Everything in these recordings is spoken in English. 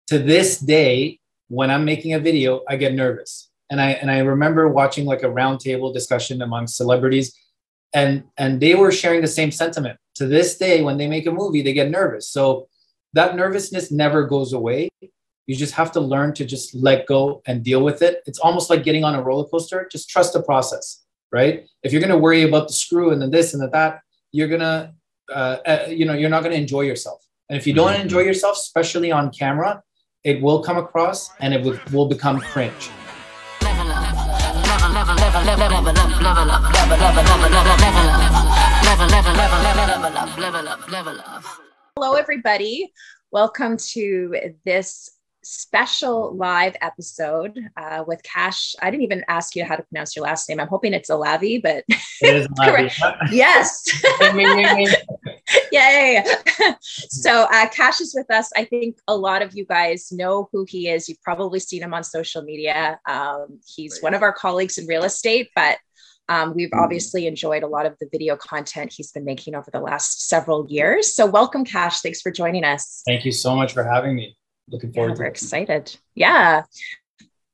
to this day, when I'm making a video, I get nervous. And I remember watching like a roundtable discussion among celebrities, and they were sharing the same sentiment. To this day, when they make a movie, they get nervous. So that nervousness never goes away. You just have to learn to just let go and deal with it. It's almost like getting on a roller coaster. Just trust the process, right? If you're going to worry about the screw and the this and the that, you're going to, you're not going to enjoy yourself. And if you don't enjoy yourself, especially on camera, it will come across and it will become cringe. Hello, everybody. Welcome to this special live episode with Kash. I didn't even ask you how to pronounce your last name. I'm hoping it's Alavi, but it is Alavi. Yes. Yay. So Kash is with us. I think a lot of you guys know who he is. You've probably seen him on social media. He's one of our colleagues in real estate, but we've obviously enjoyed a lot of the video content he's been making over the last several years. So welcome, Kash. Thanks for joining us. Thank you so much for having me. Looking forward to it. We're excited. Yeah.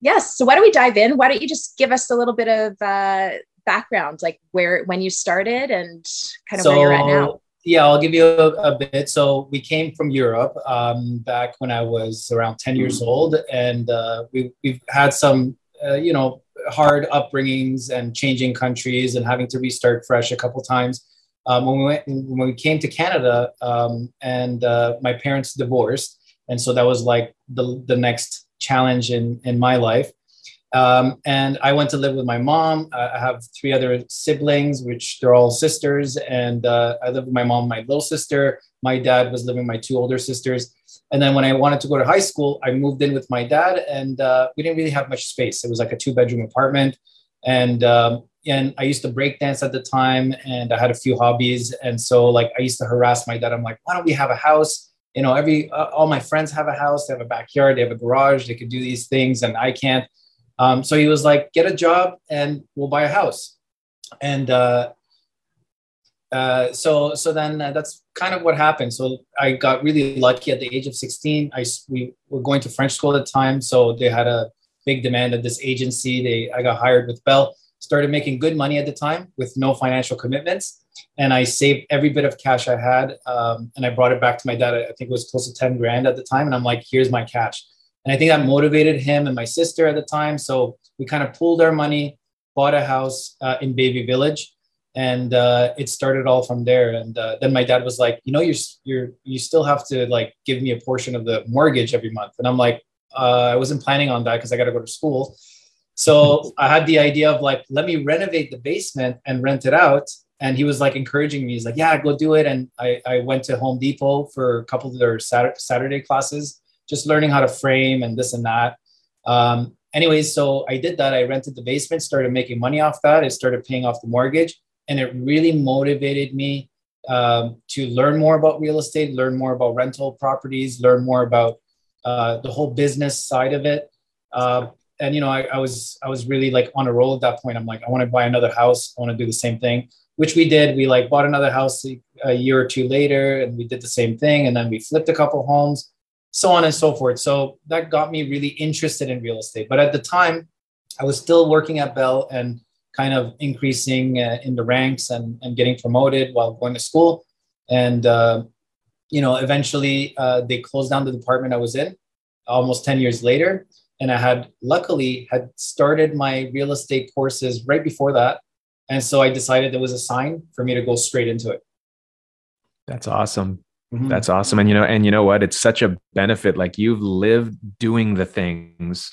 Yes. So why don't we dive in? Why don't you just give us a little bit of background, like when you started and kind of where you're at now? Yeah, I'll give you a bit. So we came from Europe back when I was around 10 years old. And we've had some, hard upbringings and changing countries and having to restart fresh a couple times. When we came to Canada and my parents divorced. And so that was like the next challenge in my life. And I went to live with my mom. I have 3 other siblings, which they're all sisters. And I lived with my mom, my little sister. My dad was living with my 2 older sisters. And then when I wanted to go to high school, I moved in with my dad, and we didn't really have much space. It was like a 2-bedroom apartment. And I used to break dance at the time, and I had a few hobbies. And so like I used to harass my dad. I'm like, why don't we have a house? All my friends have a house, they have a backyard, they have a garage, they could do these things, and I can't. So he was like, get a job and we'll buy a house. And so then that's kind of what happened. So I got really lucky at the age of 16. We were going to French school at the time. So they had a big demand of this agency. I got hired with Bell, started making good money at the time with no financial commitments. And I saved every bit of cash I had. And I brought it back to my dad. I think it was close to 10 grand at the time. And I'm like, here's my cash. And I think that motivated him and my sister at the time. So we kind of pooled our money, bought a house in Baby Village. And it started all from there. And then my dad was like, you still have to like give me a portion of the mortgage every month. And I'm like, I wasn't planning on that because I got to go to school. So I had the idea of like, let me renovate the basement and rent it out. And he was like encouraging me. He's like, yeah, go do it. And I went to Home Depot for a couple of their Saturday classes, just learning how to frame and this and that. Anyways, so I did that. I rented the basement, started making money off that. I started paying off the mortgage. And it really motivated me to learn more about real estate, learn more about rental properties, learn more about the whole business side of it. And I was really like on a roll at that point. I'm like, I want to buy another house. I want to do the same thing, which we did. We like bought another house a year or 2 later, and we did the same thing. And then we flipped a couple homes, so on and so forth. So that got me really interested in real estate. But at the time, I was still working at Bell and kind of increasing in the ranks and getting promoted while going to school. And, eventually they closed down the department I was in almost 10 years later. And I had luckily started my real estate courses right before that. And so I decided there was a sign for me to go straight into it. That's awesome. Mm-hmm. That's awesome. And you know what? It's such a benefit. Like you've lived doing the things.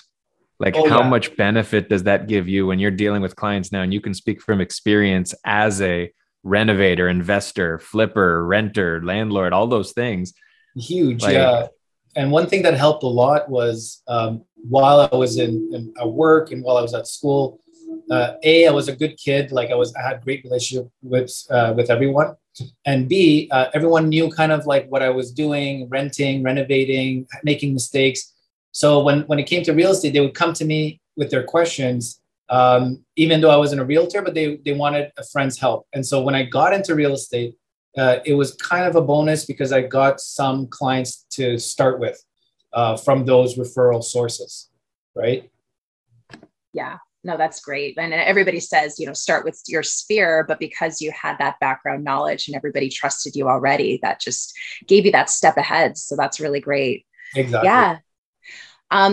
Like how much benefit does that give you when you're dealing with clients now? And you can speak from experience as a renovator, investor, flipper, renter, landlord, all those things. Huge. Yeah. And one thing that helped a lot was while I was in work and while I was at school, I was a good kid. Like I had great relationship with everyone. And B, everyone knew kind of like what I was doing, renting, renovating, making mistakes. So when it came to real estate, they would come to me with their questions, even though I wasn't a realtor, but they wanted a friend's help. And so when I got into real estate, it was kind of a bonus because I got some clients to start with. from those referral sources, right? Yeah, no, that's great. And everybody says, start with your sphere, but because you had that background knowledge and everybody trusted you already, that just gave you that step ahead. So that's really great. Exactly. Yeah.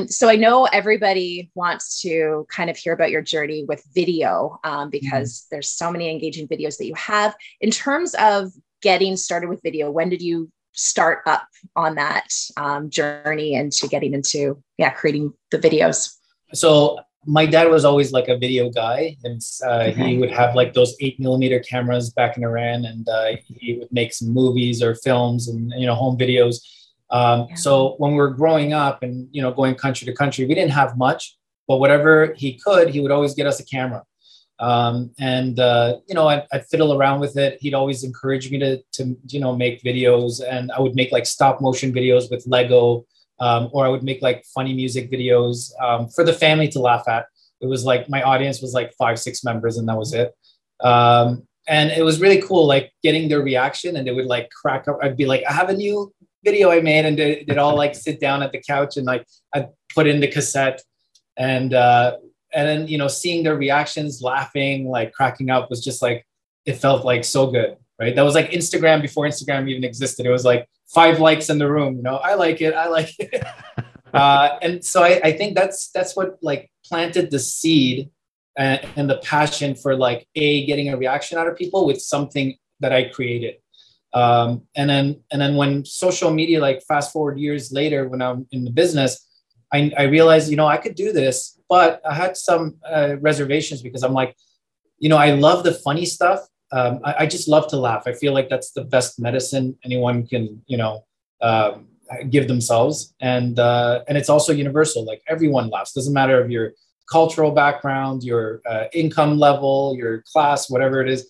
So I know everybody wants to kind of hear about your journey with video because there's so many engaging videos that you have. In terms of getting started with video, when did you start up on that journey into getting into creating the videos? So my dad was always like a video guy, and he would have like those 8mm cameras back in Iran, and he would make some movies or films and home videos. So when we were growing up and, going country to country, we didn't have much, but whatever he could, he would always get us a camera. I'd fiddle around with it. He'd always encourage me to make videos, and I would make like stop motion videos with Lego, or I would make like funny music videos, for the family to laugh at. It was like, my audience was like 5-6 members, and that was it. And it was really cool, like getting their reaction, and they would like crack up. I'd be like, I have a new video I made, and they'd all like sit down at the couch, and like I'd put in the cassette, and then seeing their reactions, laughing, like cracking up, was just like, it felt like so good, right? That was like Instagram before Instagram even existed. It was like 5 likes in the room, I like it. And so I think that's what like planted the seed and the passion for like getting a reaction out of people with something that I created. And then when social media, like fast forward years later, when I'm in the business, I realized, I could do this, but I had some reservations, because I'm like, I love the funny stuff. I just love to laugh. I feel like that's the best medicine anyone can, give themselves. And it's also universal. Like everyone laughs. Doesn't matter if your cultural background, your income level, your class, whatever it is.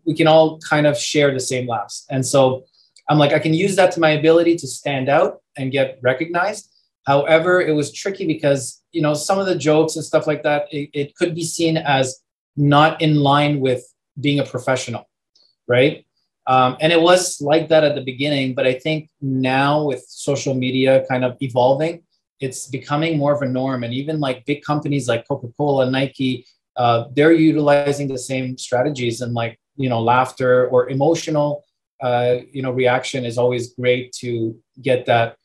We can all kind of share the same laughs. And so I'm like, I can use that to my ability to stand out and get recognized. However, it was tricky because, some of the jokes and stuff like that, it could be seen as not in line with being a professional, right? And it was like that at the beginning, but I think now with social media kind of evolving, it's becoming more of a norm. And even like big companies like Coca-Cola, Nike, they're utilizing the same strategies, and like, laughter or emotional, reaction is always great to get that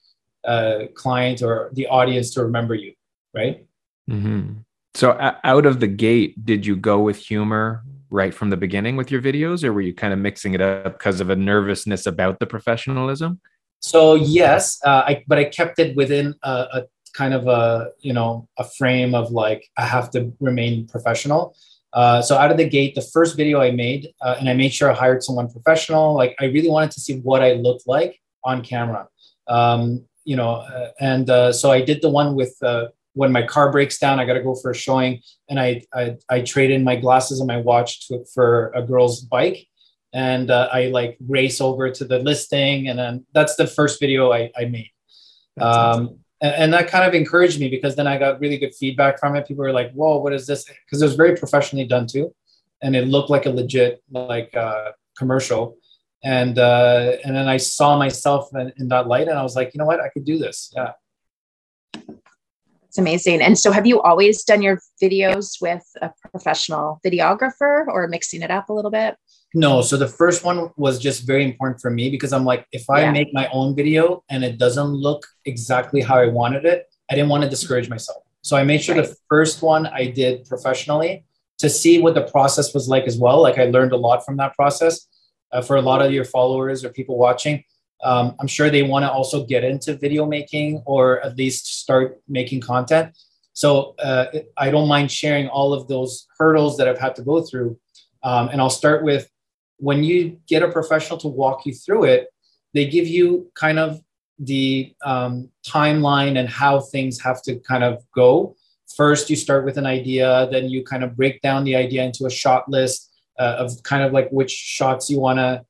client or the audience to remember you, right? Mm-hmm. So out of the gate, did you go with humor right from the beginning with your videos, or were you kind of mixing it up because of a nervousness about the professionalism? So yes, but I kept it within a kind of a frame of like, I have to remain professional. So out of the gate, the first video I made, and I made sure I hired someone professional. Like I really wanted to see what I looked like on camera. So I did the one with when my car breaks down, I got to go for a showing, and I trade in my glasses and my watch for a girl's bike, and I like race over to the listing, and then that's the first video I made. And that kind of encouraged me, because then I got really good feedback from it. People were like, "Whoa, what is this?" Because it was very professionally done too, and it looked like a legit commercial. And then I saw myself in that light, and I was like, you know what, I could do this. Yeah. It's amazing. And so have you always done your videos with a professional videographer, or mixing it up a little bit? No. So the first one was just very important for me, because I'm like, if I make my own video and it doesn't look exactly how I wanted it, I didn't want to discourage myself. So I made sure the first one I did professionally, to see what the process was like as well. Like I learned a lot from that process. For a lot of your followers or people watching, I'm sure they want to also get into video making, or at least start making content. So I don't mind sharing all of those hurdles that I've had to go through. And I'll start with, when you get a professional to walk you through it, they give you kind of the timeline and how things have to kind of go. First, you start with an idea, then you kind of break down the idea into a shot list of kind of like which shots you want to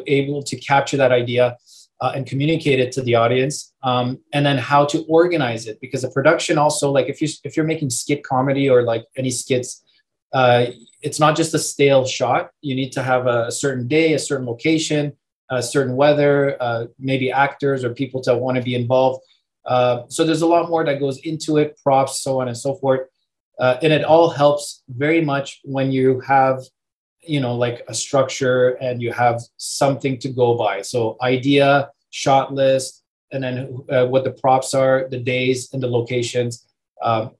able to capture that idea and communicate it to the audience, and then how to organize it. Because the production also, like if you're making skit comedy or like any skits, it's not just a stale shot. You need to have a certain day, a certain location, certain weather, maybe actors or people to want to be involved. So there's a lot more that goes into it, props, so on and so forth. And it all helps very much when you have, like a structure and you have something to go by. So idea, shot list, and then what the props are, the days and the locations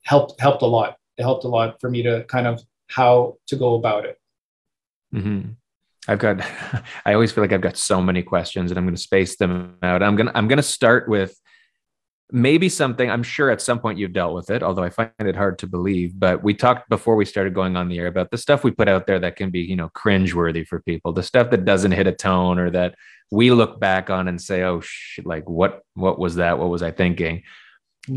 helped a lot. It helped a lot for me to kind of how to go about it. Mm-hmm. I always feel like I've got so many questions and I'm going to space them out. I'm going to start with maybe something. I'm sure at some point you've dealt with it, although I find it hard to believe, but we talked before we started going on the air about the stuff we put out there that can be, cringeworthy for people, the stuff that doesn't hit a tone or that we look back on and say, oh shit, like what was that? What was I thinking?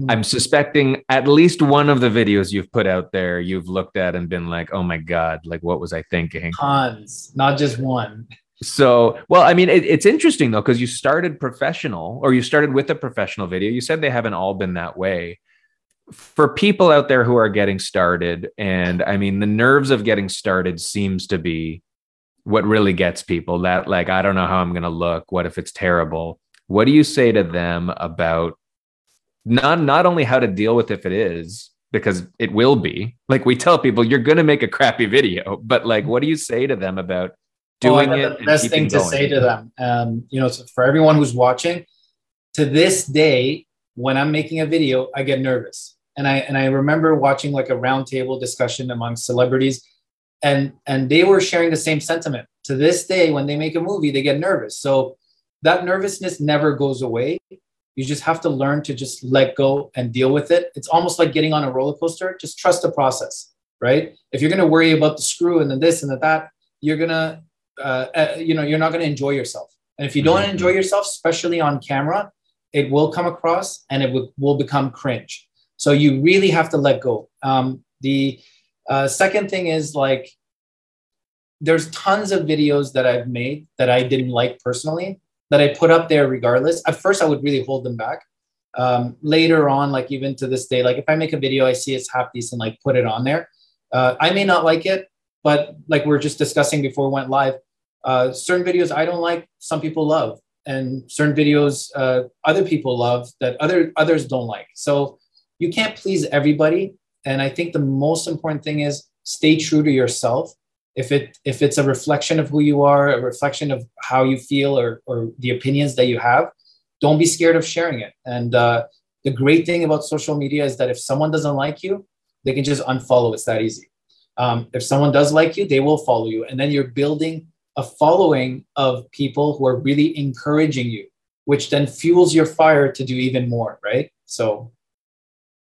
I'm suspecting at least one of the videos you've put out there, you've looked at and been like, oh my God, like what was I thinking? Tons, not just one. So, well, I mean, it's interesting though, because you started professional or you started with a professional video. You said they haven't all been that way. For people out there who are getting started, and I mean, the nerves of getting started seems to be what really gets people, that like, I don't know how I'm going to look. What if it's terrible? What do you say to them about not only how to deal with if it is, because it will be, like we tell people, you're going to make a crappy video, but like, what do you say to them about doing it? The best thing to say to them, so for everyone who's watching, to this day, when I'm making a video, I get nervous. And I remember watching like a roundtable discussion among celebrities, and they were sharing the same sentiment. To this day, when they make a movie, they get nervous. So that nervousness never goes away. You just have to learn to just let go and deal with it. It's almost like getting on a roller coaster. Just trust the process, right? If you're going to worry about the screw and the this and the that, you're going to, you're not going to enjoy yourself. And if you don't enjoy yourself, especially on camera, it will come across and it will become cringe. So you really have to let go. The second thing is like, there's tons of videos that I've made that I didn't like personally, that I put up there regardless. At first, I would really hold them back. Later on, like even to this day, like if I make a video, I see it's half decent, like put it on there. I may not like it, but like we're just discussing before we went live, certain videos I don't like, some people love, and certain videos other people love that others don't like. So you can't please everybody. And I think the most important thing is stay true to yourself. If it's a reflection of who you are, a reflection of how you feel or the opinions that you have, don't be scared of sharing it. And the great thing about social media is that if someone doesn't like you, they can just unfollow. It's that easy. If someone does like you, they will follow you. And then you're building a following of people who are really encouraging you, which then fuels your fire to do even more, right? So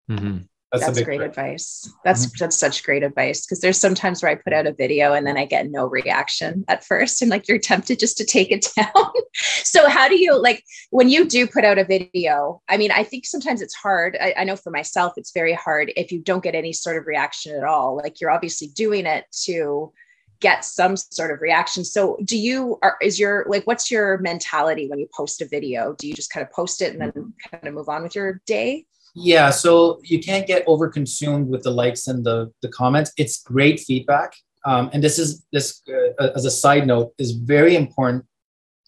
that's great advice. That's such great advice, because there's sometimes where I put out a video and then I get no reaction at first, and like you're tempted just to take it down. So how do you, like, when you do put out a video, I mean, I think sometimes it's hard. I know for myself, it's very hard if you don't get any sort of reaction at all. Like you're obviously doing it to get some sort of reaction. So what's your mentality when you post a video? Do you just kind of post it and then kind of move on with your day? Yeah, so you can't get overconsumed with the likes and the comments. It's great feedback. And this as a side note, is very important.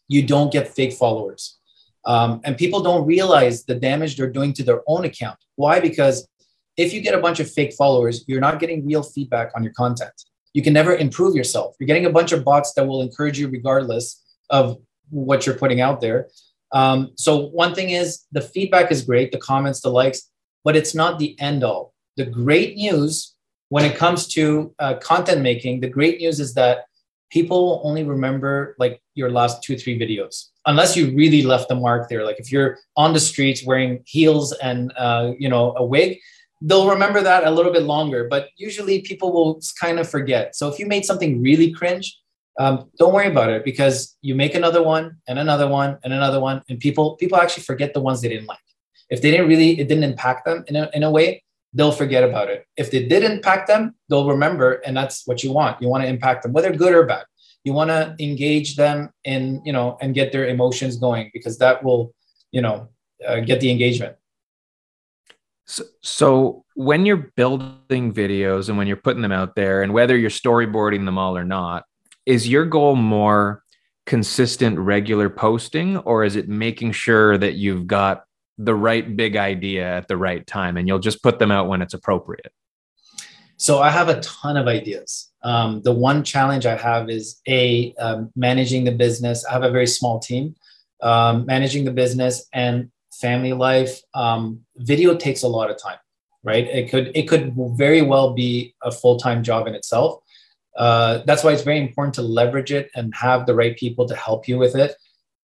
You don't get fake followers. And people don't realize the damage they're doing to their own account. Why? Because if you get a bunch of fake followers, you're not getting real feedback on your content. You can never improve yourself. You're getting a bunch of bots that will encourage you regardless of what you're putting out there. So one thing is the feedback is great, the comments, the likes, but it's not the end all. The great news when it comes to content making, the great news is that people only remember like your last 2-3 videos, unless you really left the mark there. Like if you're on the streets wearing heels and a wig, they'll remember that a little bit longer, but usually people will kind of forget. So if you made something really cringe, don't worry about it, because you make another one and another one and another one, and people actually forget the ones they didn't like. If it didn't impact them in a way, they'll forget about it. If it did impact them, they'll remember, and that's what you want. You want to impact them, whether good or bad. You want to engage them in, and get their emotions going, because that will, get the engagement. So when you're building videos and when you're putting them out there, and whether you're storyboarding them all or not, is your goal more consistent, regular posting, or is it making sure that you've got the right big idea at the right time and you'll just put them out when it's appropriate? So I have a ton of ideas. The one challenge I have is managing the business. I have a very small team. Managing the business and family life. Video takes a lot of time, right? It could very well be a full-time job in itself. That's why it's very important to leverage it and have the right people to help you with it.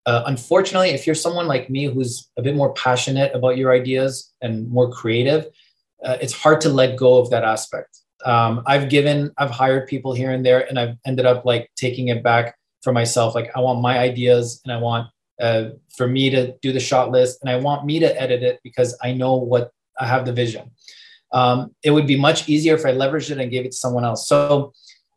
Unfortunately, if you're someone like me who's a bit more passionate about your ideas and more creative, it's hard to let go of that aspect. I've hired people here and there, and I've ended up like taking it back for myself. Like I want my ideas, and I want for me to do the shot list, and I want me to edit it because I know what I have the vision. It would be much easier if I leveraged it and gave it to someone else. So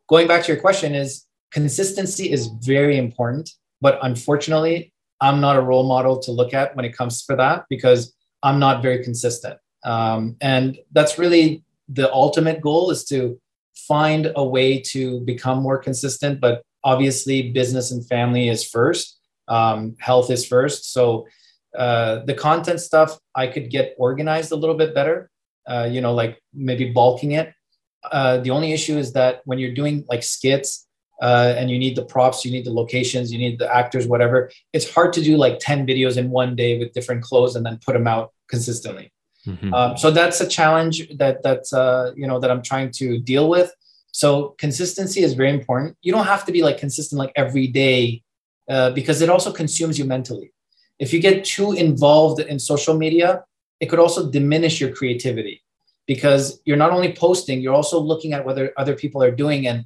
going back to your question, is consistency is very important, but unfortunately, I'm not a role model to look at when it comes for that because I'm not very consistent. And that's really the ultimate goal, is to find a way to become more consistent. But obviously, business and family is first. Health is first. So the content stuff, I could get organized a little bit better, like maybe bulking it. The only issue is that when you're doing like skits and you need the props, you need the locations, you need the actors, whatever, it's hard to do like 10 videos in one day with different clothes and then put them out consistently. Mm-hmm. So that's a challenge that I'm trying to deal with. So consistency is very important. You don't have to be like consistent like every day because it also consumes you mentally. If you get too involved in social media, it could also diminish your creativity because you're not only posting, you're also looking at what other people are doing. And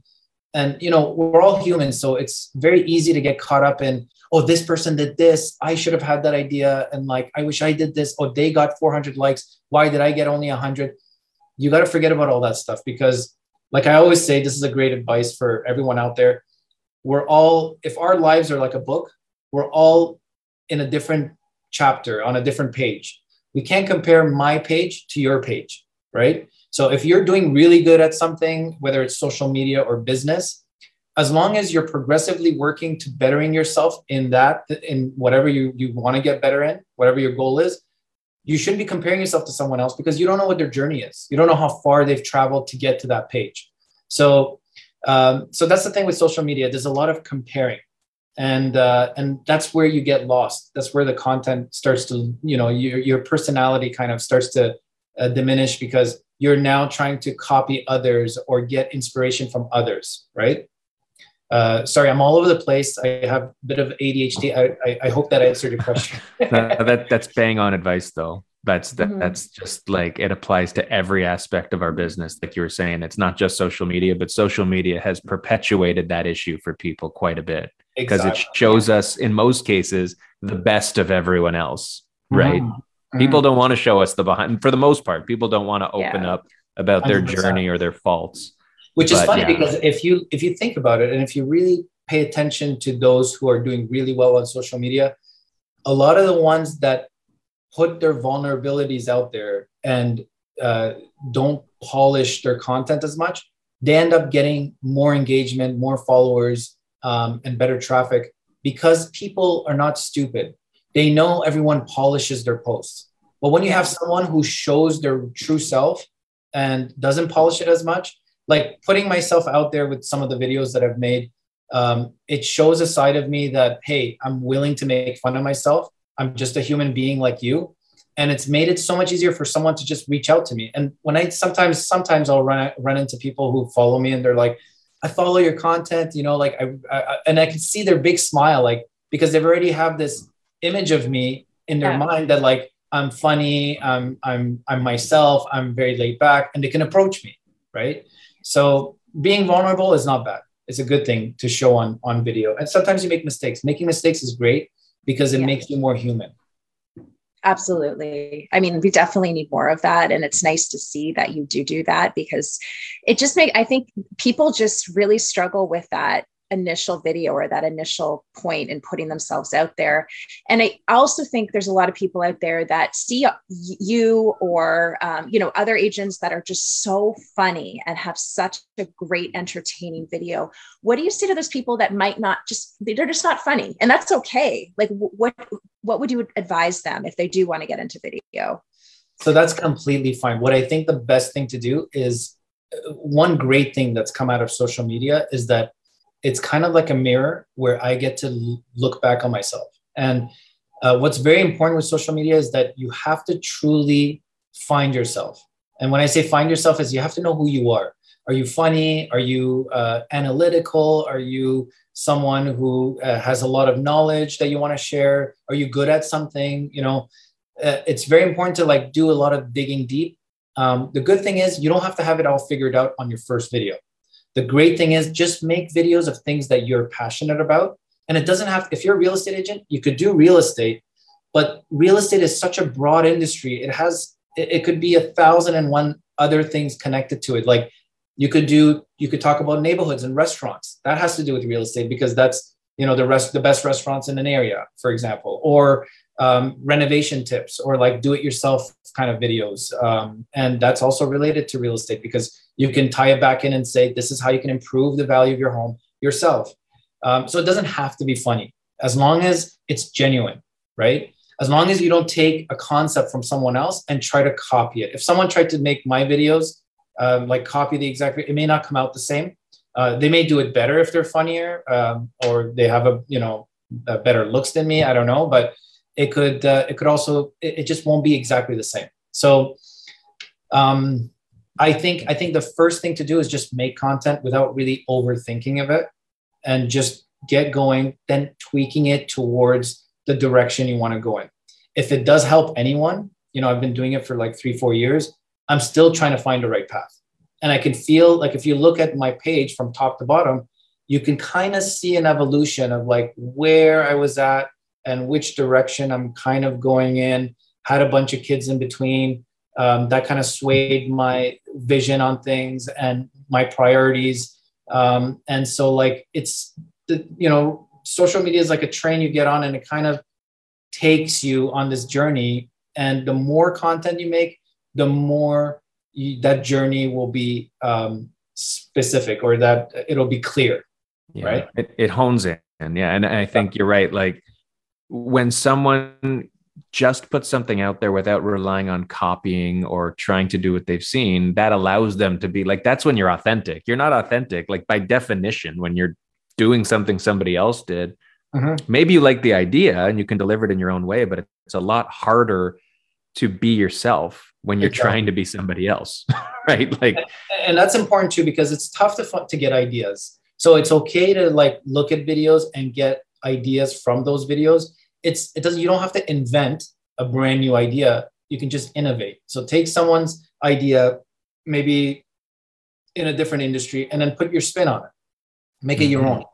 we're all humans. So it's very easy to get caught up in, oh, this person did this. I should have had that idea. And like, I wish I did this. Oh, they got 400 likes. Why did I get only 100? You got to forget about all that stuff because like I always say, this is a great advice for everyone out there. If our lives are like a book, we're all in a different chapter on a different page. We can't compare my page to your page, right? So if you're doing really good at something, whether it's social media or business, as long as you're progressively working to bettering yourself in whatever you want to get better in, whatever your goal is, you shouldn't be comparing yourself to someone else because you don't know what their journey is. You don't know how far they've traveled to get to that page. So that's the thing with social media. There's a lot of comparing. And that's where you get lost. That's where the content starts to, your personality kind of starts to diminish because you're now trying to copy others or get inspiration from others, right? Sorry, I'm all over the place. I have a bit of ADHD. I hope that answered your question. That's bang on advice, though. That's just like, it applies to every aspect of our business. Like you were saying, it's not just social media, but social media has perpetuated that issue for people quite a bit. Because it shows us, in most cases, the best of everyone else, right? Mm-hmm. People don't want to show us the behind. For the most part, people don't want to open up about their 100%. Journey or their faults. Which is funny because if you think about it, and if you really pay attention to those who are doing really well on social media, a lot of the ones that put their vulnerabilities out there and don't polish their content as much, they end up getting more engagement, more followers, and better traffic because people are not stupid. They know everyone polishes their posts. But when you have someone who shows their true self and doesn't polish it as much, like putting myself out there with some of the videos that I've made, it shows a side of me that, hey, I'm willing to make fun of myself. I'm just a human being like you. And it's made it so much easier for someone to just reach out to me. And when I sometimes I'll run into people who follow me and they're like, I follow your content, like and I can see their big smile, like, because they've already have this image of me in their mind that like, I'm funny, I'm myself, I'm very laid back, and they can approach me, right? So being vulnerable is not bad. It's a good thing to show on video. And sometimes you make mistakes. Making mistakes is great because it makes you more human. Absolutely. I mean, we definitely need more of that. And it's nice to see that you do that because it just I think people just really struggle with that initial video or that initial point in putting themselves out there. And I also think there's a lot of people out there that see you or, other agents that are just so funny and have such a great entertaining video. What do you say to those people that might not they're just not funny, and that's okay? Like what would you advise them if they do want to get into video? So that's completely fine. What I think the best thing to do is, one great thing that's come out of social media is that it's kind of like a mirror where I get to look back on myself. And what's very important with social media is that you have to truly find yourself. And when I say find yourself, is you have to know who you are. Are you funny? Are you analytical? Are you someone who has a lot of knowledge that you want to share? Are you good at something? It's very important to like do a lot of digging deep. The good thing is you don't have to have it all figured out on your first video. The great thing is just make videos of things that you're passionate about. And it doesn't have, if you're a real estate agent, you could do real estate, but real estate is such a broad industry. It could be 1,001 other things connected to it. Like you could talk about neighborhoods and restaurants. That has to do with real estate because that's, the best restaurants in an area, for example, or renovation tips or like do-it-yourself kind of videos. And that's also related to real estate because you can tie it back in and say, this is how you can improve the value of your home yourself. So it doesn't have to be funny as long as it's genuine, right? As long as you don't take a concept from someone else and try to copy it. If someone tried to make my videos, like copy the exact, it may not come out the same. They may do it better if they're funnier or they have a better looks than me. I don't know, but it could also, it just won't be exactly the same. So I think the first thing to do is just make content without really overthinking of it and just get going, then tweaking it towards the direction you want to go in. If it does help anyone, I've been doing it for like 3-4 years. I'm still trying to find the right path. And I can feel like if you look at my page from top to bottom, you can kind of see an evolution of like where I was at and which direction I'm kind of going in, had a bunch of kids in between. That kind of swayed my vision on things and my priorities. And so like social media is like a train you get on and it kind of takes you on this journey. And the more content you make, the more that journey will be specific or that it'll be clear, right? It hones in. Yeah. And I think you're right. Like when someone just puts something out there without relying on copying or trying to do what they've seen, that allows them to be like, that's when you're authentic. You're not authentic. Like by definition, when you're doing something somebody else did, maybe you like the idea and you can deliver it in your own way, but it's a lot harder to be yourself when you're trying to be somebody else, right? Like, and that's important too, because it's tough to get ideas. So it's okay to like look at videos and get ideas from those videos. You don't have to invent a brand new idea. You can just innovate. So take someone's idea, maybe in a different industry, and then put your spin on it, make it your own.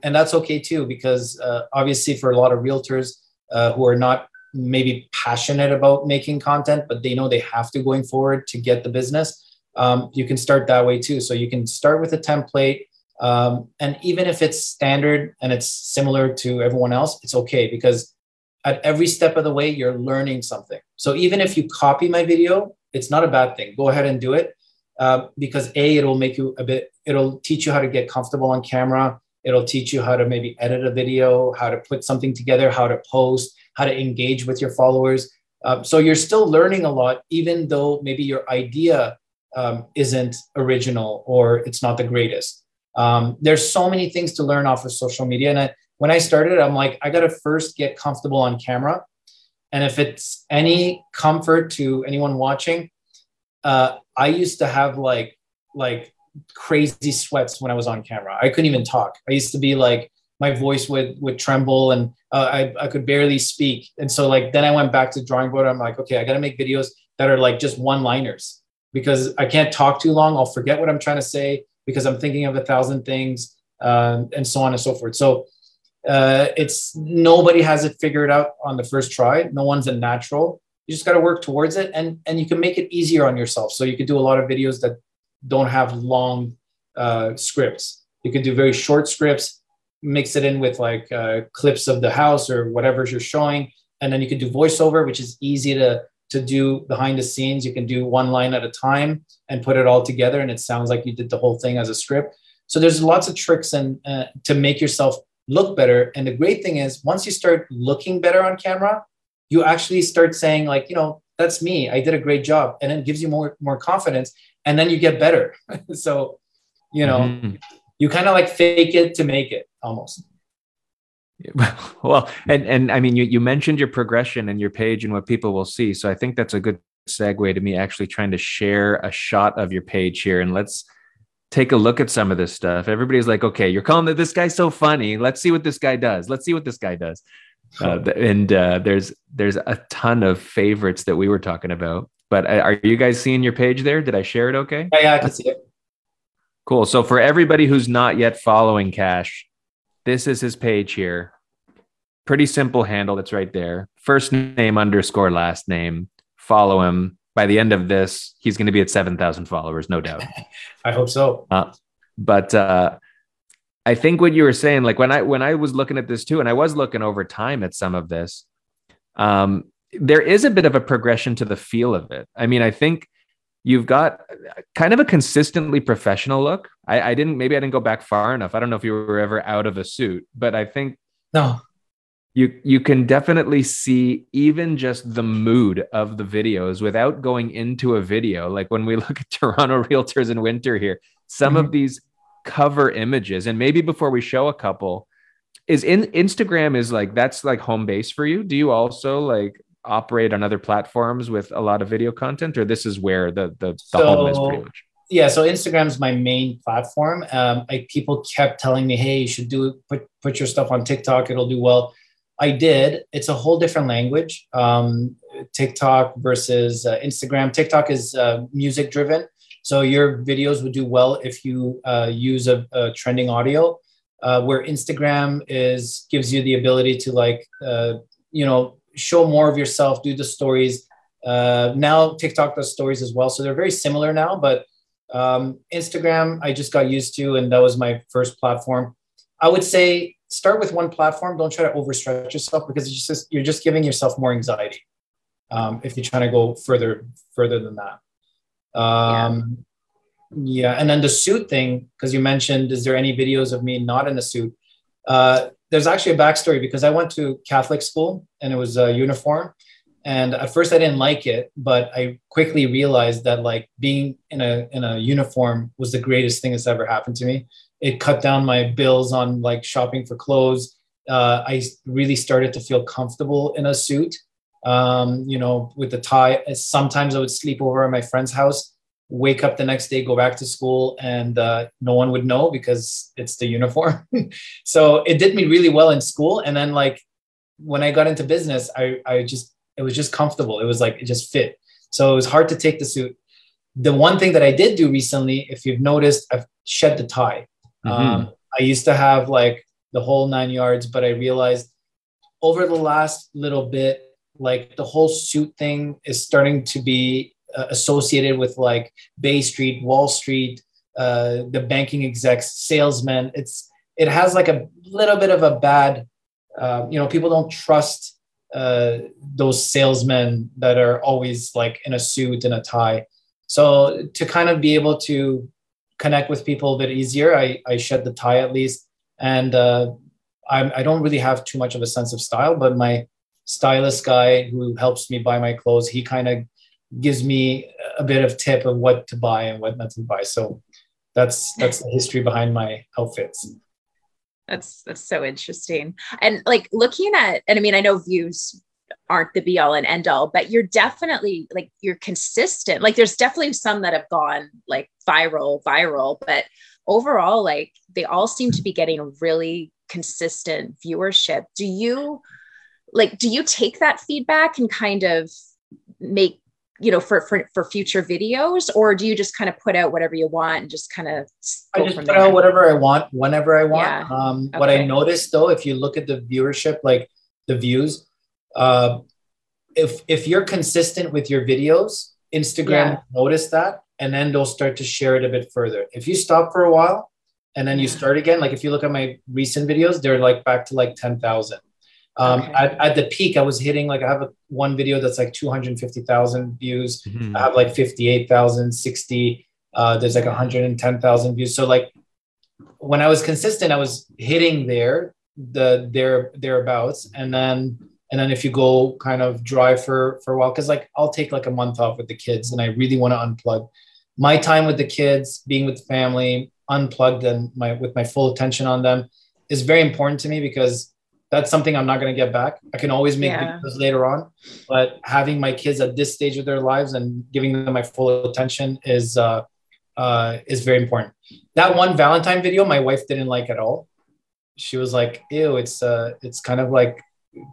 And that's okay too, because obviously for a lot of realtors who are not maybe passionate about making content, but they know they have to going forward to get the business, you can start that way too. So you can start with a template. And even if it's standard and it's similar to everyone else, it's okay, because at every step of the way, you're learning something. So even if you copy my video, it's not a bad thing. Go ahead and do it. Because it'll teach you how to get comfortable on camera. It'll teach you how to maybe edit a video, how to put something together, how to post, how to engage with your followers. So you're still learning a lot, even though maybe your idea isn't original or it's not the greatest. There's so many things to learn off of social media. And when I started, I'm like, I got to first get comfortable on camera. And if it's any comfort to anyone watching, I used to have like crazy sweats when I was on camera. I couldn't even talk. I used to be like, my voice would tremble and I could barely speak. And so like, then I went back to drawing board. I'm like, okay, I got to make videos that are like just one-liners because I can't talk too long. I'll forget what I'm trying to say because I'm thinking of 1,000 things and so on and so forth. So nobody has it figured out on the first try. No one's a natural. You just got to work towards it and you can make it easier on yourself. So you could do a lot of videos that don't have long scripts. You can do very short scripts, mix it in with like clips of the house or whatever you're showing. And then you can do voiceover, which is easy to do behind the scenes. You can do one line at a time and put it all together, and it sounds like you did the whole thing as a script. So there's lots of tricks and to make yourself look better. And the great thing is, once you start looking better on camera, you actually start saying like, that's me. I did a great job. And it gives you more confidence, and then you get better. So, you kind of like fake it to make it almost. Well, and I mean, you mentioned your progression and your page and what people will see. So I think that's a good segue to me actually trying to share a shot of your page here. And let's take a look at some of this stuff. Everybody's like, okay, you're calling this guy so funny. Let's see what this guy does. Let's see what this guy does. There's a ton of favorites that we were talking about. But are you guys seeing your page there? Did I share it okay? Yeah, I can see it. Cool. So for everybody who's not yet following Kash, this is his page here. Pretty simple handle. It's right there. First name _ last name. Follow him. By the end of this, he's going to be at 7,000 followers, no doubt. I hope so. But I think what you were saying, like when I was looking at this too, and I was looking over time at some of this, there is a bit of a progression to the feel of it. I mean, I think you've got kind of a consistently professional look. Maybe I didn't go back far enough. I don't know if you were ever out of a suit, but I think no. You can definitely see even just the mood of the videos without going into a video. Like when we look at Toronto Realtors in winter here, some of these cover images, and maybe before we show a couple, Instagram is like, that's like home base for you. Do you also like operate on other platforms with a lot of video content, or this is where the home is pretty much? Yeah, so Instagram's my main platform. People kept telling me, hey, you should put your stuff on TikTok. It'll do well. I did. It's a whole different language. TikTok versus Instagram. TikTok is music driven. So your videos would do well if you use a trending audio, where Instagram gives you the ability to like, show more of yourself, do the stories. Now TikTok does stories as well. So they're very similar now, but Instagram, I just got used to, and that was my first platform. I would say start with one platform. Don't try to overstretch yourself, because you're just giving yourself more anxiety if you're trying to go further than that. Yeah. And then the suit thing, because you mentioned, is there any videos of me not in a suit? There's actually a backstory, because I went to Catholic school and it was a uniform. And at first I didn't like it, but I quickly realized that like being in a uniform was the greatest thing that's ever happened to me. It cut down my bills on like shopping for clothes. I really started to feel comfortable in a suit, with the tie. Sometimes I would sleep over at my friend's house, wake up the next day, go back to school, and no one would know because it's the uniform. So it did me really well in school. And then like when I got into business, it was just comfortable. It was like, it just fit. So it was hard to take the suit. The one thing that I did do recently, if you've noticed, I've shed the tie. I used to have like the whole 9 yards, but I realized over the last little bit, like the whole suit thing is starting to be associated with like Bay Street, Wall Street, the banking execs, salesmen. It has like a little bit of a bad, people don't trust those salesmen that are always like in a suit and a tie. So to kind of be able to connect with people a bit easier, I shed the tie at least. And I don't really have too much of a sense of style, but my stylist guy who helps me buy my clothes, he kind of gives me a bit of tip of what to buy and what not to buy. So that's the history behind my outfits. That's so interesting. And like looking at, and I mean, I know views aren't the be all and end all, but you're definitely like, you're consistent. Like there's definitely some that have gone like viral, but overall, like they all seem to be getting a really consistent viewership. Do you take that feedback and kind of make, for future videos, or do you just kind of put out whatever you want and just kind of I just put out whatever I want, whenever I want. Yeah. What I noticed though, if you look at the viewership, like the views, if you're consistent with your videos, Instagram will notice that, and then they'll start to share it a bit further. If you stop for a while and then you start again. Like if you look at my recent videos, they're like back to like 10,000. At the peak, I was hitting like, I have one video that's like 250,000 views. I have like 58,000, 60. There's like 110,000 views. So like when I was consistent, I was hitting thereabouts. And then if you go kind of dry for a while, because like I'll take like a month off with the kids and I really want to unplug. My time with the kids, being with family, unplugged and with my full attention on them is very important to me, because that's something I'm not going to get back. I can always make videos later on, but having my kids at this stage of their lives and giving them my full attention is very important. That one Valentine video, my wife didn't like at all. She was like, "Ew, it's kind of like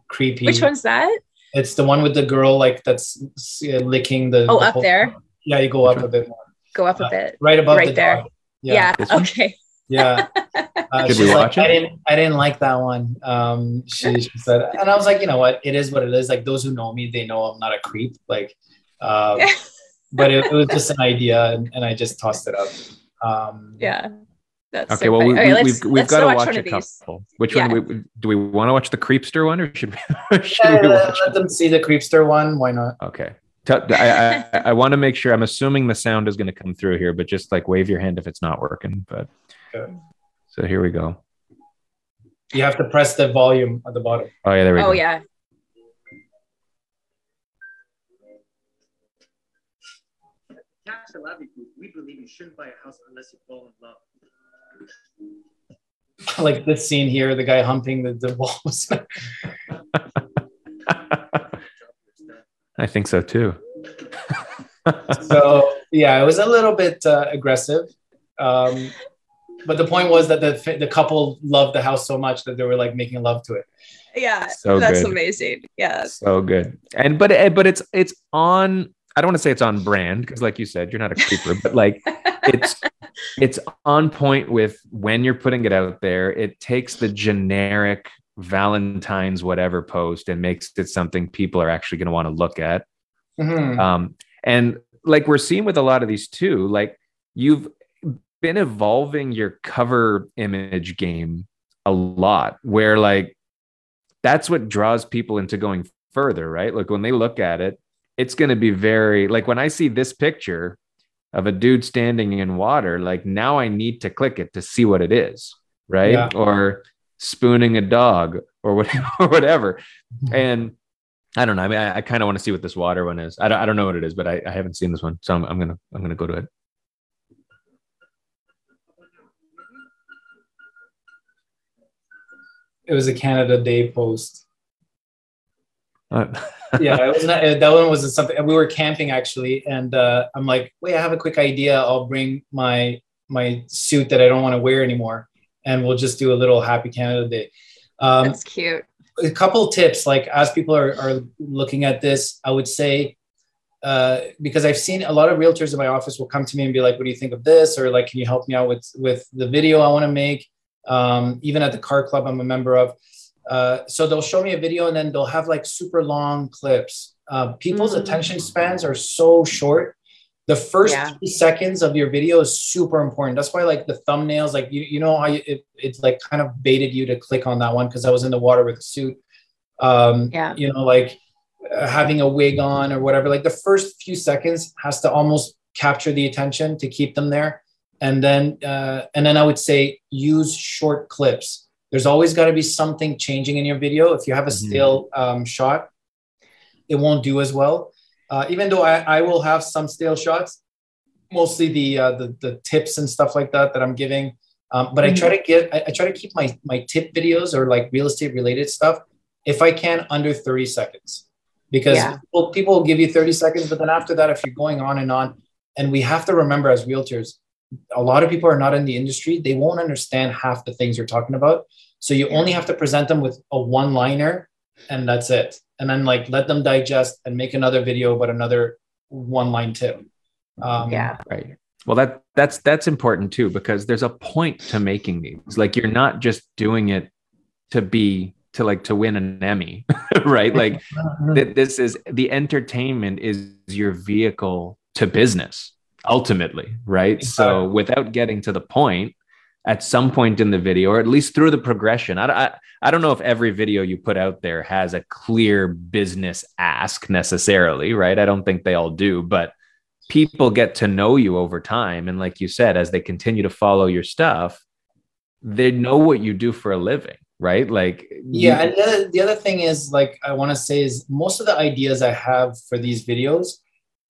creepy." Which one's that? It's the one with the girl like that's licking the. Oh, the up there. Yeah, you go up a bit more. Go up a bit. Right above right the there. dog. Yeah. Okay. Yeah. Did we watch it? I didn't like that one. She said, and I was like, you know what? It is what it is. Like those who know me, they know I'm not a creep. Like, but it was just an idea, and I just tossed it up. Yeah. That's okay. So well, we've got to watch a these. couple. Which one do we want to watch? The Creepster one, or should we? Let them see the Creepster one. Why not? Okay. I want to make sure. I'm assuming the sound is going to come through here, but just like wave your hand if it's not working. But so here we go. You have to press the volume at the bottom. Oh yeah, there we go. Oh yeah. Kash Alavi, we believe you shouldn't buy a house unless you fall in love. Like this scene here, the guy humping the walls. I think so too. So yeah, it was a little bit aggressive. But the point was that the couple loved the house so much that they were like making love to it. Yeah, so that's good. amazing. Yeah, so good. And but it's on. I don't want to say it's on brand because, like you said, you're not a creeper, but like it's on point with when you're putting it out there. It takes the generic Valentine's whatever post and makes it something people are actually going to want to look at. And like we're seeing with a lot of these too, like you've been evolving your cover image game a lot, where like that's what draws people into going further, right? Like when they look at it, it's going to be very like when I see this picture of a dude standing in water, like now I need to click it to see what it is, right? Yeah. Or spooning a dog or whatever. And I don't know. I mean, I kind of want to see what this water one is. I don't know what it is, but I haven't seen this one, so I'm gonna go to it. It was a Canada Day post. Yeah, it was not, that one was something. We were camping actually, and I'm like, wait, I have a quick idea. I'll bring my suit that I don't want to wear anymore, and we'll just do a little Happy Canada Day. That's cute. A couple tips, like as people are looking at this, I would say, because I've seen a lot of realtors in my office will come to me and be like, what do you think of this? Or like, can you help me out with the video I want to make? Even at the car club I'm a member of. So they'll show me a video and then they'll have like super long clips. People's attention spans are so short. The first 3 seconds of your video is super important. That's why like the thumbnails, like, you know, how it's like kind of baited you to click on that one because I was in the water with a suit. You know, like having a wig on or whatever, like the first few seconds has to almost capture the attention to keep them there. And then I would say use short clips. There's always got to be something changing in your video. If you have a still shot, it won't do as well. Even though I will have some still shots, mostly the tips and stuff like that I'm giving. But I try to keep my tip videos or like real estate related stuff, if I can, under 30 seconds. Because people will give you 30 seconds, but then after that, if you're going on, and we have to remember as realtors, a lot of people are not in the industry. They won't understand half the things you're talking about. So you only have to present them with a one-liner and that's it. And then like, let them digest and make another video, but another one-line tip. Right. Well, that's important too, because there's a point to making these. Like you're not just doing it to win an Emmy, right? Like this is the entertainment is your vehicle to business ultimately, right? Exactly. So without getting to the point, at some point in the video, or at least through the progression. I don't know if every video you put out there has a clear business ask necessarily, right? I don't think they all do, but people get to know you over time. And like you said, as they continue to follow your stuff, they know what you do for a living, right? Like, yeah. And the other thing is, like, I want to say is most of the ideas I have for these videos,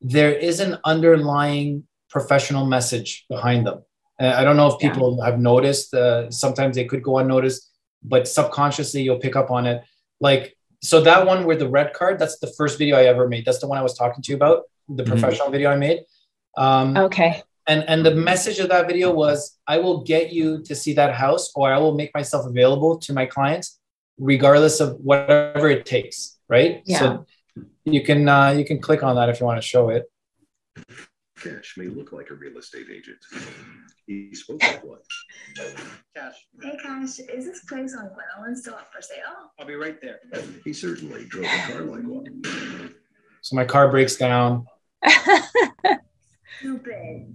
there is an underlying professional message behind them. I don't know if people have noticed, sometimes they could go unnoticed, but subconsciously you'll pick up on it. Like, so that one with the red card, that's the first video I ever made. That's the one I was talking to you about, the professional video I made. Okay. And the message of that video was, I will get you to see that house, or I will make myself available to my clients, regardless of whatever it takes. Right. Yeah. So you can click on that if you want to show it. Kash may look like a real estate agent. He spoke like one. Kash, Hey Kash, is this place on Glenallen still up for sale? I'll be right there. He certainly drove a car like one. So my car breaks down. Stupid.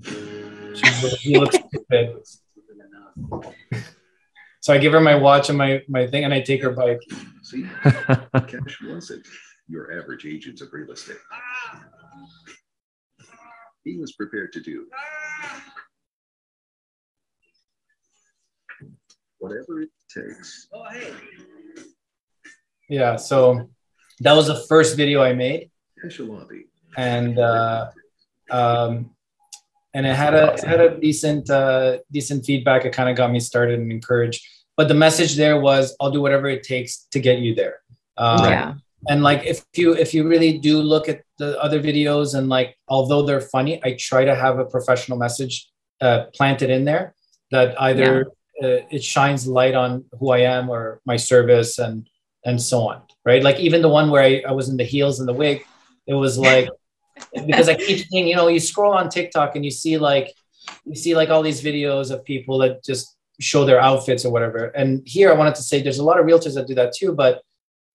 She looks stupid. So I give her my watch and my thing, and I take her bike. See, Kash wasn't your average agent of real estate. He was prepared to do whatever it takes. Oh, hey. Yeah, so that was the first video I made, Kash Alavi. and it had a decent feedback. It kind of got me started and encouraged. But the message there was, I'll do whatever it takes to get you there. And like, if you really do look at the other videos, and like, although they're funny, I try to have a professional message planted in there that either it shines light on who I am or my service and so on, right? Like even the one where I was in the heels and the wig, it was like, because I keep thinking, you scroll on TikTok and you see like all these videos of people that just show their outfits or whatever. And here I wanted to say, there's a lot of realtors that do that too, but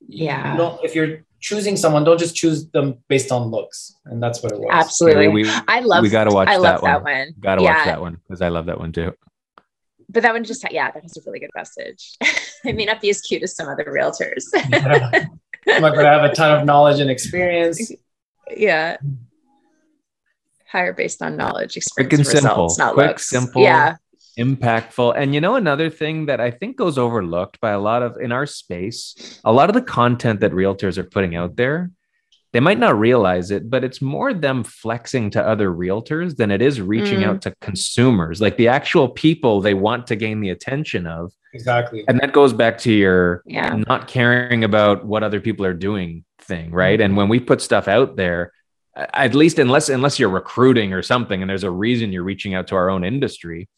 if you're choosing someone, don't just choose them based on looks. And that's what it was. Absolutely. We got to watch that one. Got to watch that one because I love that one too. But that one just, that has a really good message. It may not be as cute as some other realtors. I'm not going to have a ton of knowledge and experience. Yeah. Hire based on knowledge, experience, quick and results, simple. not Quick, looks. simple, impactful. And another thing that I think goes overlooked by a lot of, in our space, a lot of the content that realtors are putting out there, they might not realize it, but it's more them flexing to other realtors than it is reaching out to consumers, like the actual people they want to gain the attention of. Exactly. And that goes back to your not caring about what other people are doing thing, right? And when we put stuff out there, at least unless you're recruiting or something, and there's a reason you're reaching out to our own industry,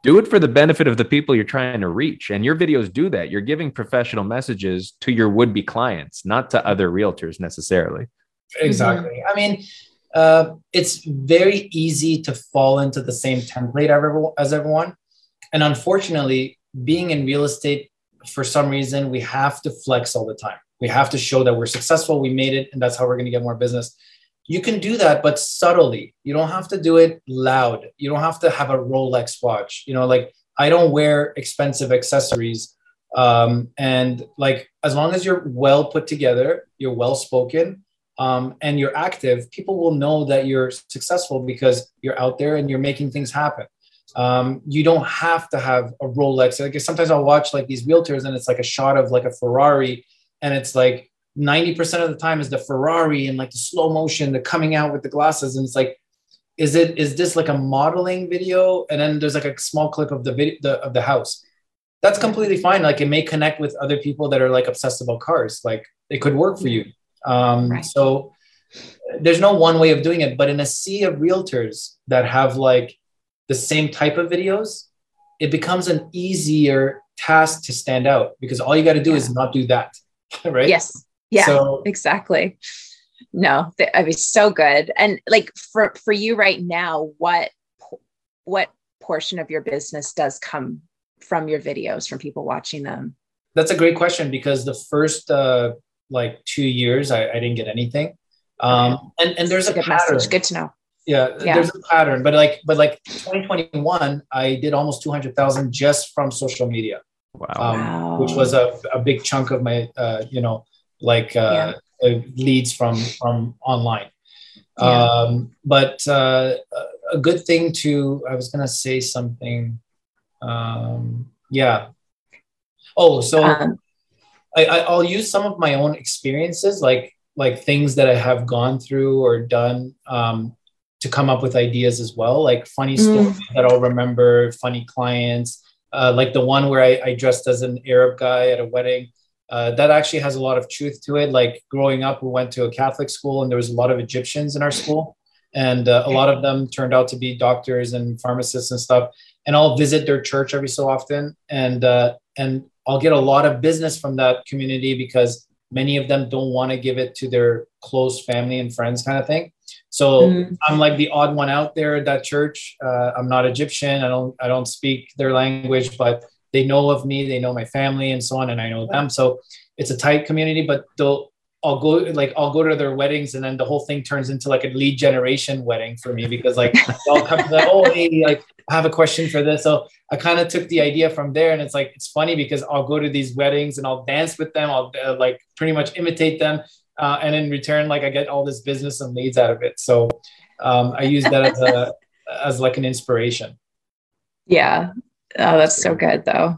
do it for the benefit of the people you're trying to reach. And your videos do that. You're giving professional messages to your would-be clients, not to other realtors necessarily. Exactly. I mean, it's very easy to fall into the same template as everyone. And unfortunately, being in real estate, for some reason, we have to flex all the time. We have to show that we're successful, we made it, and that's how we're going to get more business. You can do that, but subtly. You don't have to do it loud. You don't have to have a Rolex watch. Like I don't wear expensive accessories. And like, as long as you're well put together, you're well spoken, and you're active, people will know that you're successful because you're out there and you're making things happen. You don't have to have a Rolex. Like sometimes I'll watch like these realtors and it's like a shot of like a Ferrari, and it's like 90% of the time is the Ferrari and like the slow motion, the coming out with the glasses. And it's like, is this like a modeling video? And then there's like a small clip of the video of the house. That's completely fine. Like it may connect with other people that are like obsessed about cars. Like it could work for you. So there's no one way of doing it, but in a sea of realtors that have like the same type of videos, it becomes an easier task to stand out because all you got to do is not do that. Right? Yes. Yeah, exactly. No, I mean, so good. And like for you right now, what portion of your business does come from your videos, from people watching them? That's a great question because the first like 2 years, I didn't get anything. And there's a good pattern. message. Good to know. there's a pattern, but 2021, I did almost 200,000 just from social media. Wow. Which was a big chunk of my, leads from online. But a good thing to, I was going to say something. I'll use some of my own experiences, like things that I have gone through or done, to come up with ideas as well, like funny stories that I'll remember, funny clients, like the one where I dressed as an Arab guy at a wedding. That actually has a lot of truth to it. Like growing up, we went to a Catholic school and there was a lot of Egyptians in our school. And a lot of them turned out to be doctors and pharmacists and stuff. And I'll visit their church every so often. And I'll get a lot of business from that community because many of them don't want to give it to their close family and friends kind of thing. So I'm like the odd one out there at that church. I'm not Egyptian. I don't speak their language, but they know of me. They know my family and so on. And I know them. So it's a tight community, but I'll go to their weddings and then the whole thing turns into like a lead generation wedding for me because like they'll come to like, oh, hey, like I have a question for this. So I kind of took the idea from there. And it's like, it's funny because I'll go to these weddings and I'll dance with them. I'll like pretty much imitate them. And in return, like I get all this business and leads out of it. So I use that as like an inspiration. Yeah. Oh, that's so good though.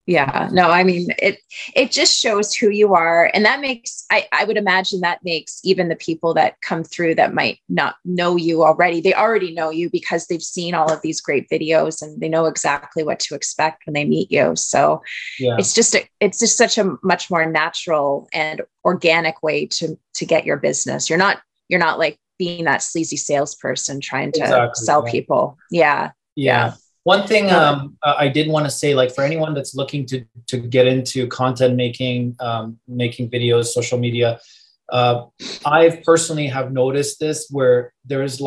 Yeah, no, I mean, it just shows who you are. And that makes, I would imagine that makes even the people that come through that might not know you already, they already know you because they've seen all of these great videos and they know exactly what to expect when they meet you. So it's just such a much more natural and organic way to get your business. You're not like being that sleazy salesperson trying to sell people. Yeah. One thing I did want to say, like for anyone that's looking to get into content making, making videos, social media, I personally have noticed this where there is a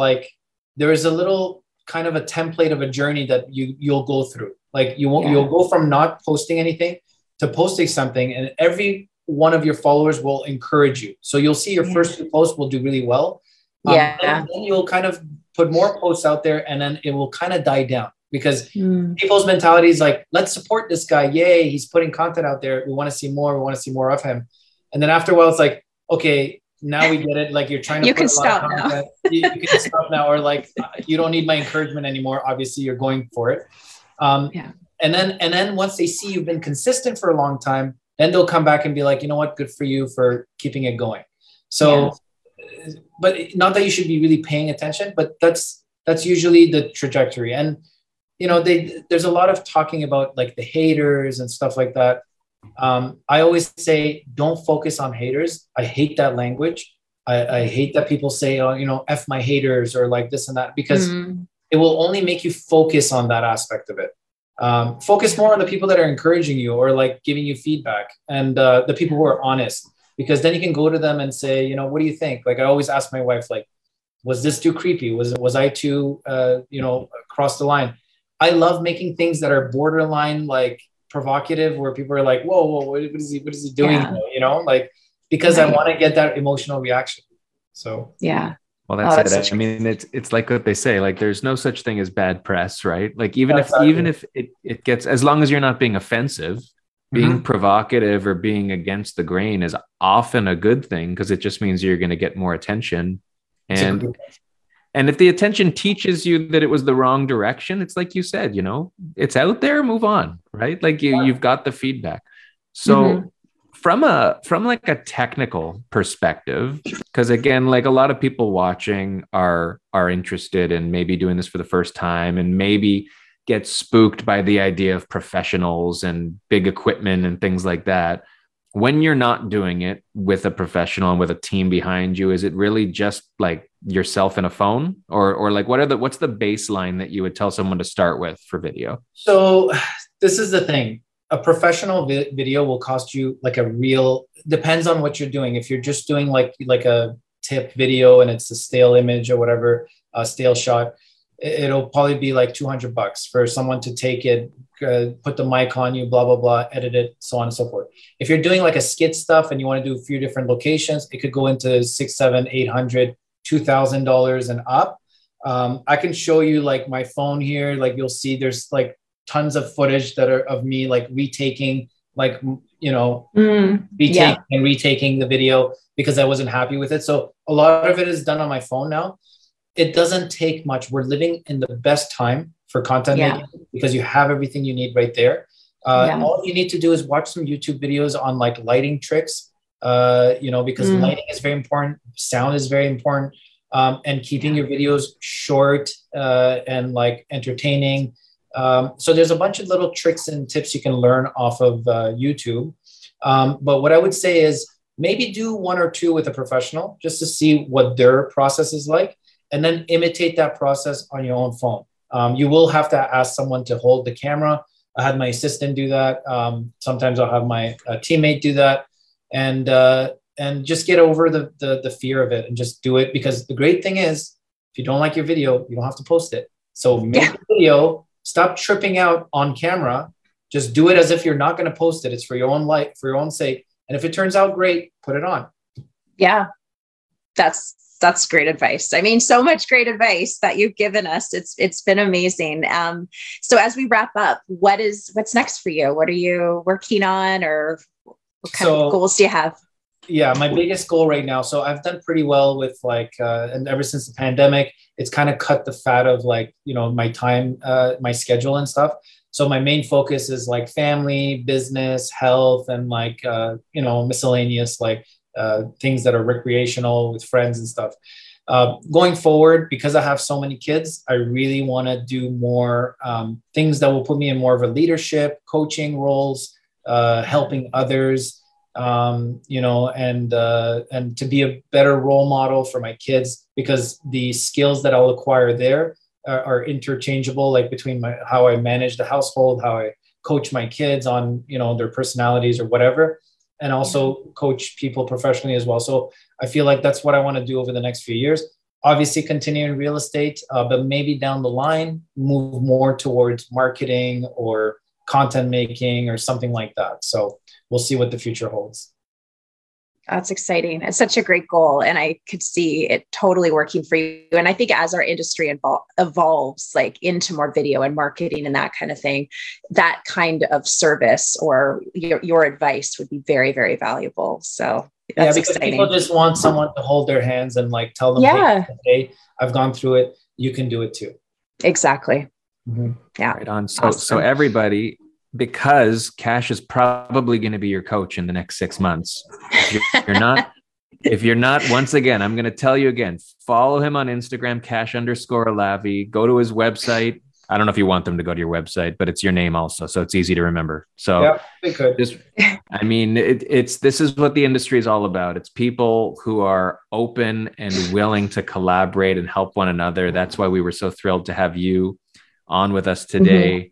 little kind of a template of a journey that you'll go through. Like you'll go from not posting anything to posting something, and every one of your followers will encourage you. So you'll see your first two posts will do really well. And then you'll kind of put more posts out there, and then it will kind of die down. Because people's mentality is like, let's support this guy. Yay, he's putting content out there. We want to see more. We want to see more of him. And then after a while, it's like, okay, now we get it. Like you're trying to put a lot of content. You can stop now. Or like, you don't need my encouragement anymore. Obviously, you're going for it. And then once they see you've been consistent for a long time, then they'll come back and be like, you know what? Good for you for keeping it going. So, but not that you should be really paying attention, but that's usually the trajectory. And you know, there's a lot of talking about like the haters and stuff like that. I always say, don't focus on haters. I hate that language. I hate that people say, oh, you know, F my haters or like this and that, because it will only make you focus on that aspect of it. Focus more on the people that are encouraging you or like giving you feedback and the people who are honest, because then you can go to them and say, you know, what do you think? Like I always ask my wife, like, was this too creepy? Was I too, across the line? I love making things that are borderline like provocative, where people are like, whoa, what is he doing? You know, like, because I want to get that emotional reaction. So, well, that's it. I mean, it's like what they say, like, there's no such thing as bad press, right? Like, even if it gets, as long as you're not being offensive, being provocative or being against the grain is often a good thing, because it just means you're going to get more attention. And if the attention teaches you that it was the wrong direction, it's like you said, you know, it's out there, move on, right? Like you've got the feedback. So from like a technical perspective, because again, like a lot of people watching are interested in maybe doing this for the first time and maybe get spooked by the idea of professionals and big equipment and things like that. When you're not doing it with a professional and with a team behind you, is it really just like yourself and a phone, or like what's the baseline that you would tell someone to start with for video? So this is the thing. A professional video will cost you like depends on what you're doing. If you're just doing like a tip video and it's a stale image or whatever, a stale shot, it'll probably be like $200 for someone to take it, put the mic on you, blah, blah, blah, edit it, so on and so forth. If you're doing like a skit stuff and you want to do a few different locations, it could go into $600, $700, $800, $2,000 and up. I can show you like my phone here. Like you'll see there's like tons of footage that are of me like retaking, like, you know, retaking and retaking the video because I wasn't happy with it. So a lot of it is done on my phone now. It doesn't take much. We're living in the best time for content making because you have everything you need right there. All you need to do is watch some YouTube videos on like lighting tricks, you know, because lighting is very important. Sound is very important. And keeping your videos short and like entertaining. So there's a bunch of little tricks and tips you can learn off of YouTube. But what I would say is maybe do 1 or 2 with a professional just to see what their process is like, and then imitate that process on your own phone. You will have to ask someone to hold the camera. I had my assistant do that. Sometimes I'll have my teammate do that, and just get over the fear of it and just do it. Because the great thing is, if you don't like your video, you don't have to post it. So make a video, stop tripping out on camera. Just do it as if you're not going to post it. It's for your own life, for your own sake. And if it turns out great, put it on. Yeah. That's great advice. I mean, so much great advice that you've given us. It's been amazing. So as we wrap up, what's next for you? What are you working on, or what kind of goals do you have? Yeah, my biggest goal right now. So I've done pretty well with like, and ever since the pandemic, it's kind of cut the fat of like, you know, my time, my schedule and stuff. So my main focus is like family, business, health, and like, you know, miscellaneous, like things that are recreational with friends and stuff. Going forward, because I have so many kids, I really want to do more things that will put me in more of a leadership, coaching roles, helping others, you know, and to be a better role model for my kids, because the skills that I'll acquire there are interchangeable, like between how I manage the household, how I coach my kids on, you know, their personalities or whatever, and also coach people professionally as well. So I feel like that's what I want to do over the next few years. Obviously continue in real estate, but maybe down the line, move more towards marketing or content making or something like that. So we'll see what the future holds. That's exciting. It's such a great goal. And I could see it totally working for you. And I think as our industry evolves like into more video and marketing and that kind of thing, that kind of service or your advice would be very, very valuable. So that's exciting. People just want someone to hold their hands and like tell them, hey, I've gone through it. You can do it too. Exactly. Mm-hmm. Yeah. Right on. So everybody, because Kash is probably going to be your coach in the next 6 months. If you're not, once again, I'm going to tell you again, follow him on Instagram, Kash_Alavi, go to his website. I don't know if you want them to go to your website, but it's your name also. So it's easy to remember. So yeah, they could. I mean, this is what the industry is all about. It's people who are open and willing to collaborate and help one another. That's why we were so thrilled to have you on with us today.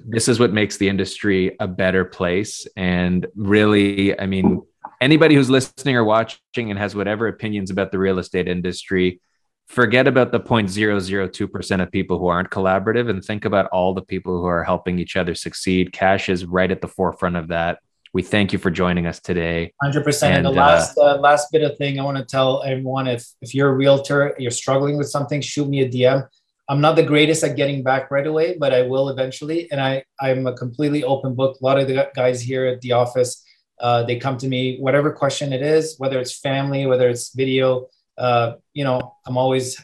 This is what makes the industry a better place. And really, I mean, anybody who's listening or watching and has whatever opinions about the real estate industry, forget about the 0.002% of people who aren't collaborative and think about all the people who are helping each other succeed. Kash is right at the forefront of that. We thank you for joining us today. 100%. And the last bit of thing I want to tell everyone, if you're a realtor, you're struggling with something, shoot me a DM. I'm not the greatest at getting back right away, but I will eventually. And I'm a completely open book. A lot of the guys here at the office, they come to me, whatever question it is, whether it's family, whether it's video, you know, I'm always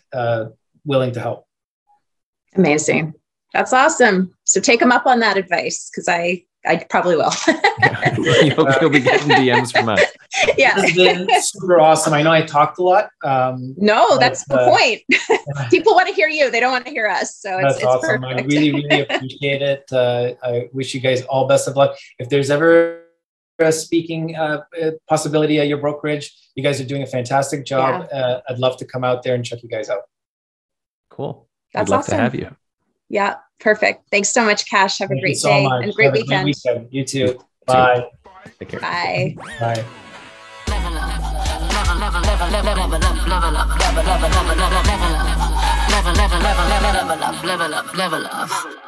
willing to help. Amazing. That's awesome. So take them up on that advice, because I probably will. You'll be getting DMs from us. Yeah. This has been super awesome. I know I talked a lot. No, that's the point. People want to hear you. They don't want to hear us. So it's awesome. Perfect. I really, really appreciate it. I wish you guys all best of luck. If there's ever a speaking possibility at your brokerage, you guys are doing a fantastic job. Yeah. I'd love to come out there and check you guys out. Cool. That's awesome. Love to have you. Yeah, perfect. Thanks so much, Kash. Have a great day and a great weekend. You too. Bye. Take care. Bye. Bye. Level up.